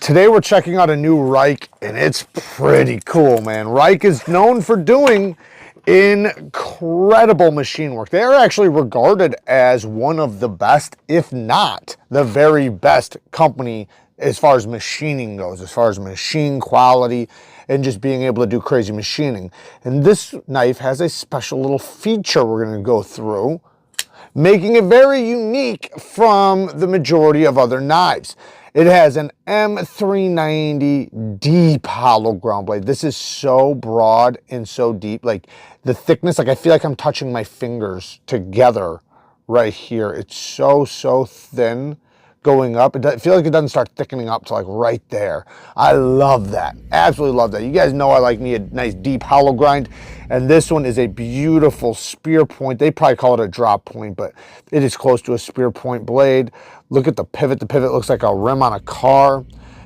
Today we're checking out a new Rike, and it's pretty cool, man. Rike is known for doing incredible machine work. They are actually regarded as one of the best, if not the very best company as far as machining goes, as far as machine quality and just being able to do crazy machining. And this knife has a special little feature we're going to go through, making it very unique from the majority of other knives. It has an M390 deep hollow ground blade. This is so broad and so deep. Like the thickness, like I feel like I'm touching my fingers together right here. It's so thin going up. I feel like it doesn't start thickening up to like right there. I love that. Absolutely love that. You guys know I like me a nice deep hollow grind. And this one is a beautiful spear point. They probably call it a drop point, but it is close to a spear point blade. Look at the pivot. The pivot looks like a rim on a car.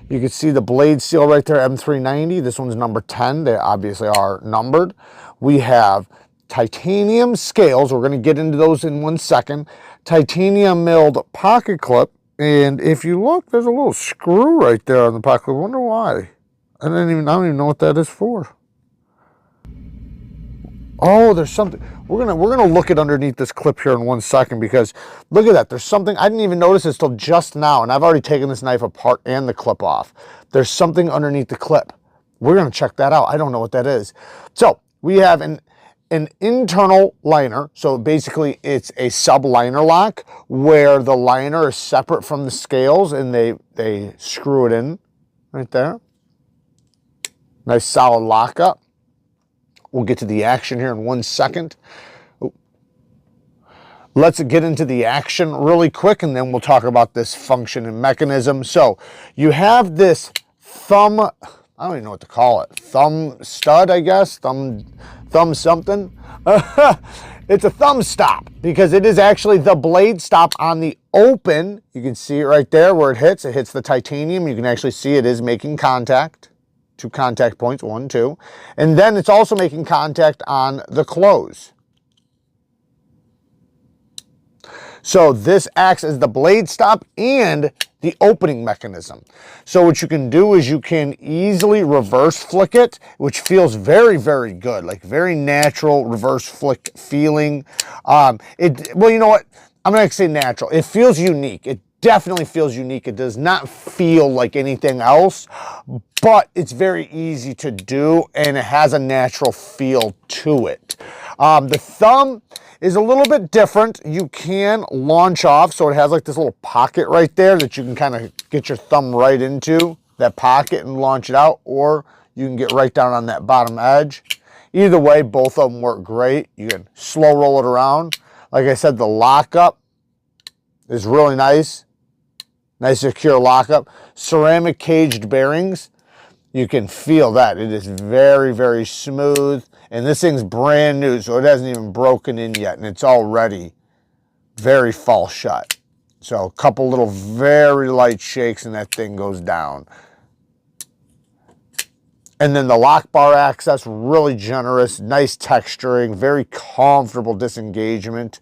You can see the blade seal right there, M390. This one's number 10. They obviously are numbered. We have titanium scales. We're going to get into those in 1 second. Titanium milled pocket clip. And if you look, there's a little screw right there on the pocket clip. I wonder why. I don't even know what that is for. Oh, there's something. We're gonna look at underneath this clip here in 1 second, because look at that. There's something I didn't even notice this till just now, and I've already taken this knife apart and the clip off. There's something underneath the clip. We're gonna check that out. I don't know what that is. So we have an internal liner. So basically it's a sub liner lock where the liner is separate from the scales, and they screw it in right there. Nice solid lockup. We'll get to the action here in 1 second. Let's get into the action really quick, and then we'll talk about this function and mechanism. So you have this thumb, I don't even know what to call it. Thumb stud, I guess. Thumb something. It's a thumb stop because it is actually the blade stop on the open. You can see it right there where it hits. It hits the titanium. You can actually see it is making contact. 2 contact points, 1, 2. And then it's also making contact on the close. So this acts as the blade stop and the opening mechanism. So what you can do is you can easily reverse flick it, which feels very, very good, like very natural reverse flick feeling. Well, you know what? I'm not gonna say natural. It feels unique. It definitely feels unique. It does not feel like anything else, but it's very easy to do, and it has a natural feel to it. The thumb is a little bit different. You can launch off, so it has like this little pocket right there that you can kind of get your thumb right into that pocket and launch it out, or you can get right down on that bottom edge. Either way, both of them work great. You can slow roll it around. Like I said, the lockup is really nice. Nice secure lockup. Ceramic caged bearings. You can feel that. It is very, very smooth. And this thing's brand new, so it hasn't even broken in yet. And it's already very fall shut. So a couple little very light shakes and that thing goes down. And then the lock bar access, really generous. Nice texturing. Very comfortable disengagement.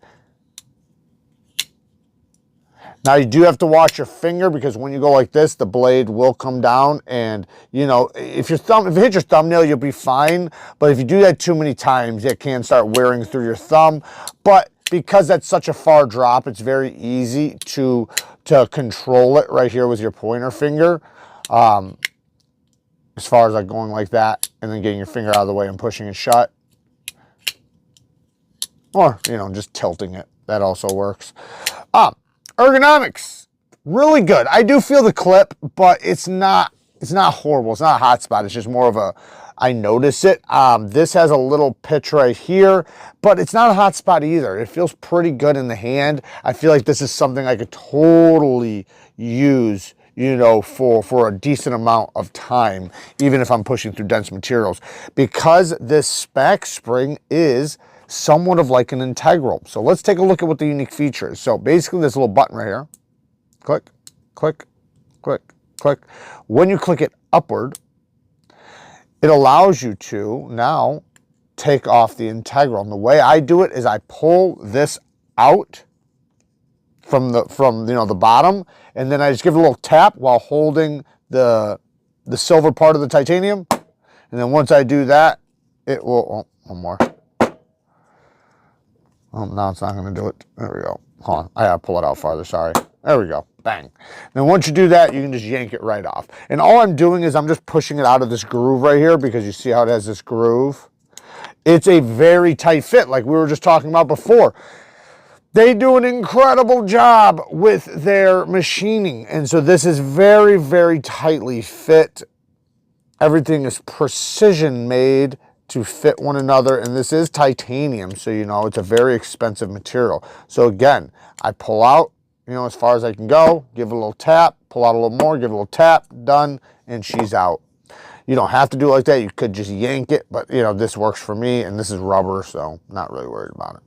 Now you do have to watch your finger, because when you go like this, the blade will come down, and you know, if it hits your thumbnail, you'll be fine. But if you do that too many times, it can start wearing through your thumb. But because that's such a far drop, it's very easy to control it right here with your pointer finger. As far as like going like that and then getting your finger out of the way and pushing it shut. Or, you know, just tilting it. That also works. Ergonomics, really good. I do feel the clip, but it's not horrible. It's not a hot spot. It's just more of a, I notice it. This has a little pitch right here, but it's not a hot spot either. It feels pretty good in the hand. I feel like this is something I could totally use, you know, for a decent amount of time, even if I'm pushing through dense materials, because this spec spring is somewhat of like an integral. So let's take a look at what the unique feature is. So basically this little button right here, click, click, click, click. When you click it upward, it allows you to now take off the integral. And the way I do it is I pull this out from you know, the bottom, and then I just give it a little tap while holding the silver part of the titanium, and then once I do that, it will, oh, one more. Oh, now it's not going to do it. There we go. Hold on, I gotta pull it out farther, sorry. There we go, bang. Then once you do that, you can just yank it right off. And all I'm doing is I'm just pushing it out of this groove right here, because you see how it has this groove? It's a very tight fit, like we were just talking about before. They do an incredible job with their machining. And so this is very, very tightly fit. Everything is precision made to fit one another. And this is titanium, so you know, it's a very expensive material. So again, I pull out, you know, as far as I can go, give it a little tap, pull out a little more, give it a little tap, done, and she's out. You don't have to do it like that. You could just yank it, but you know, this works for me, and this is rubber, so not really worried about it.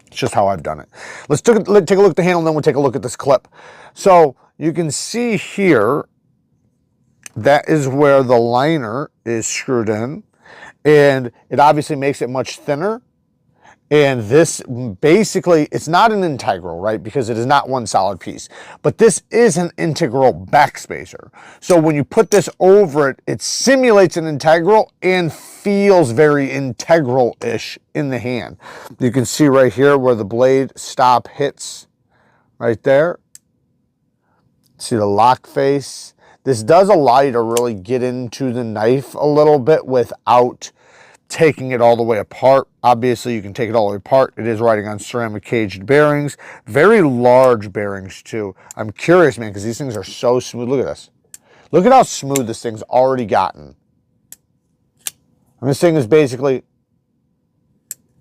It's just how I've done it. Let's take a look at the handle, and then we'll take a look at this clip. So you can see here, that is where the liner is screwed in, and it obviously makes it much thinner. And this basically, it's not an integral, right? Because it is not one solid piece, but this is an integral backspacer. So when you put this over it, it simulates an integral and feels very integral-ish in the hand. You can see right here where the blade stop hits right there. See the lock face? This does allow you to really get into the knife a little bit without taking it all the way apart. Obviously, you can take it all the way apart. It is riding on ceramic caged bearings. Very large bearings, too. I'm curious, man, because these things are so smooth. Look at this. Look at how smooth this thing's already gotten. And this thing is basically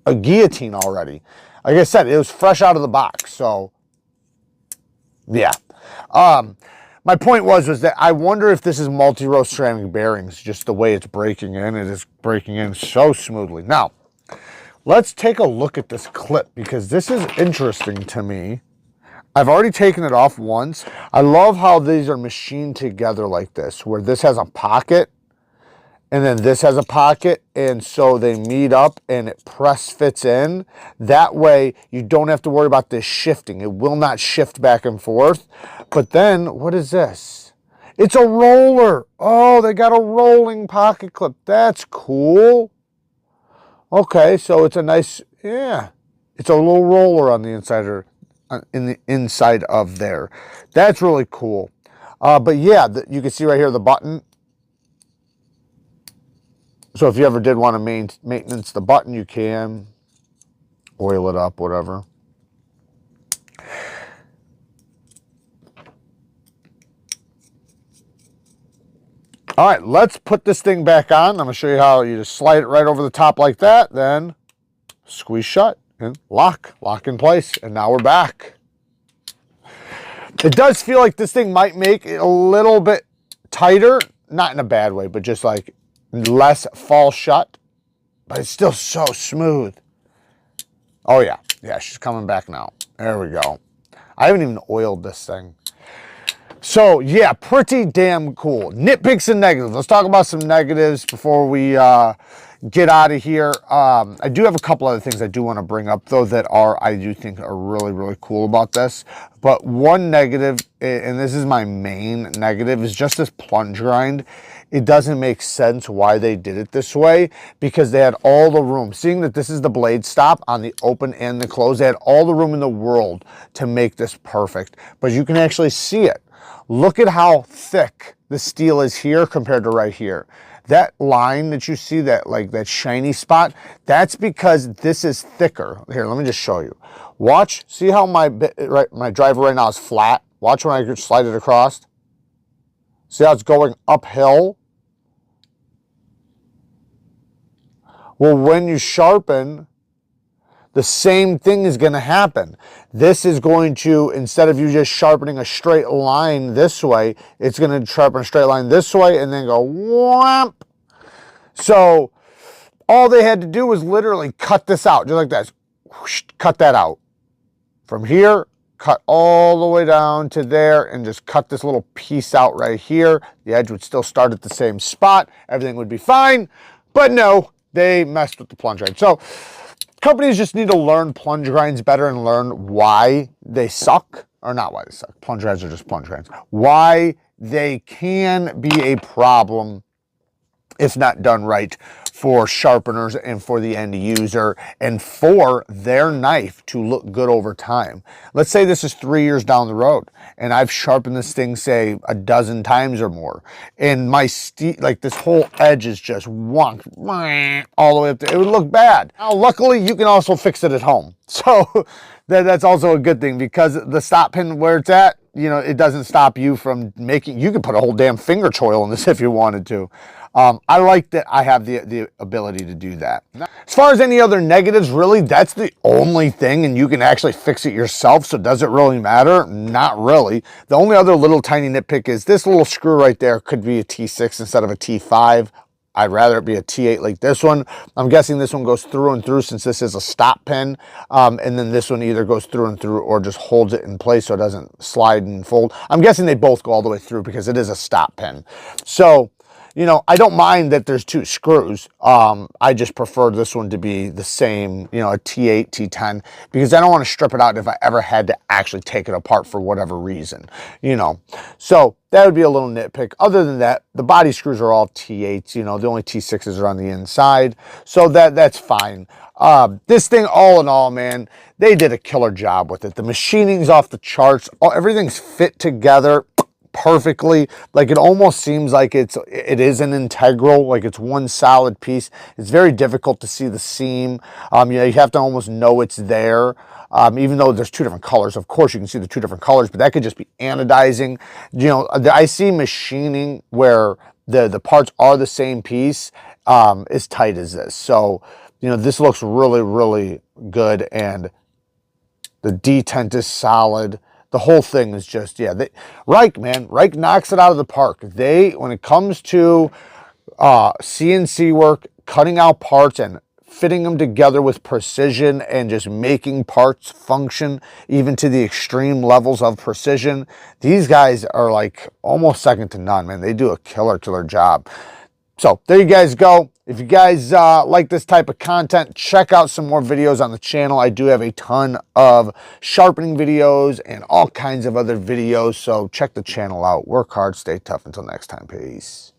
a guillotine already. Like I said, it was fresh out of the box, so yeah. My point was that I wonder if this is multi-row ceramic bearings, just the way it's breaking in. It is breaking in so smoothly. Now, let's take a look at this clip, because this is interesting to me. I've already taken it off once. I love how these are machined together like this, where this has a pocket, and then this has a pocket, and so they meet up and it press fits in. That way you don't have to worry about this shifting. It will not shift back and forth. But then, what is this? It's a roller. Oh, they got a rolling pocket clip. That's cool. Okay, so it's a nice, yeah, it's a little roller on the inside, or in the inside of there. That's really cool. But yeah, you can see right here the button. So if you ever did want to maintenance the button, you can oil it up, whatever. All right, let's put this thing back on. I'm going to show you how you just slide it right over the top like that, then squeeze shut and lock in place, and now we're back. It does feel like this thing might make it a little bit tighter, not in a bad way, but just like less fall shut, but it's still so smooth. Oh yeah, she's coming back now. There we go. I haven't even oiled this thing. So yeah, pretty damn cool. Nitpicks and negatives. Let's talk about some negatives before we get out of here. I do have a couple other things I do want to bring up, though, that I do think are really, really cool about this. But one negative, and this is my main negative, is just this plunge grind. It doesn't make sense why they did it this way, because they had all the room. Seeing that this is the blade stop on the open and the close, they had all the room in the world to make this perfect. But you can actually see it. Look at how thick the steel is here compared to right here. That line that you see, that like that shiny spot, that's because this is thicker. Here, let me just show you. Watch, see how my driver right now is flat? Watch when I slide it across. See how it's going uphill? Well, when you sharpen, the same thing is going to happen. This is going to, instead of you just sharpening a straight line this way, it's going to sharpen a straight line this way and then go whamp. So all they had to do was literally cut this out, just like that. Whoosh, cut that out. From here, cut all the way down to there, and just cut this little piece out right here. The edge would still start at the same spot. Everything would be fine. But no, they messed with the plunge rate. So companies just need to learn plunge grinds better and learn why they suck, or not why they suck. Plunge grinds are just plunge grinds. Why they can be a problem if not done right for sharpeners and for the end user and for their knife to look good over time. Let's say this is 3 years down the road and I've sharpened this thing, say, a dozen times or more, and my like this whole edge is just wonk all the way up to, it would look bad. Now, luckily, you can also fix it at home. So that's also a good thing, because the stop pin where it's at, you know, it doesn't stop you from making, you could put a whole damn finger choil in this if you wanted to. I like that I have the ability to do that. As far as any other negatives, really, that's the only thing, and you can actually fix it yourself, so does it really matter? Not really. The only other little tiny nitpick is this little screw right there could be a T6 instead of a T5. I'd rather it be a T8 like this one. I'm guessing this one goes through and through since this is a stop pin. And then this one either goes through and through or just holds it in place so it doesn't slide and fold. I'm guessing they both go all the way through because it is a stop pin. So, you know, I don't mind that there's two screws. I just prefer this one to be the same, you know, a T8, T10, because I don't want to strip it out if I ever had to actually take it apart for whatever reason, you know. So that would be a little nitpick. Other than that, the body screws are all T8s, you know, the only T6s are on the inside. So that's fine. This thing, all in all, man, they did a killer job with it. The machining's off the charts. Everything's fit together perfectly. Like, it almost seems like it is an integral, like it's one solid piece. It's very difficult to see the seam. You know, you have to almost know it's there. Even though there's two different colors, of course you can see the two different colors, but that could just be anodizing. You know, I see machining where the parts are the same piece, as tight as this. So, you know, this looks really, really good, and the detent is solid. The whole thing is just, yeah, Rike, man, Rike knocks it out of the park. When it comes to CNC work, cutting out parts and fitting them together with precision and just making parts function even to the extreme levels of precision, these guys are like almost second to none, man. They do a killer job. So there you guys go. If you guys like this type of content, check out some more videos on the channel. I do have a ton of sharpening videos and all kinds of other videos, so check the channel out. Work hard, stay tough. Until next time, peace.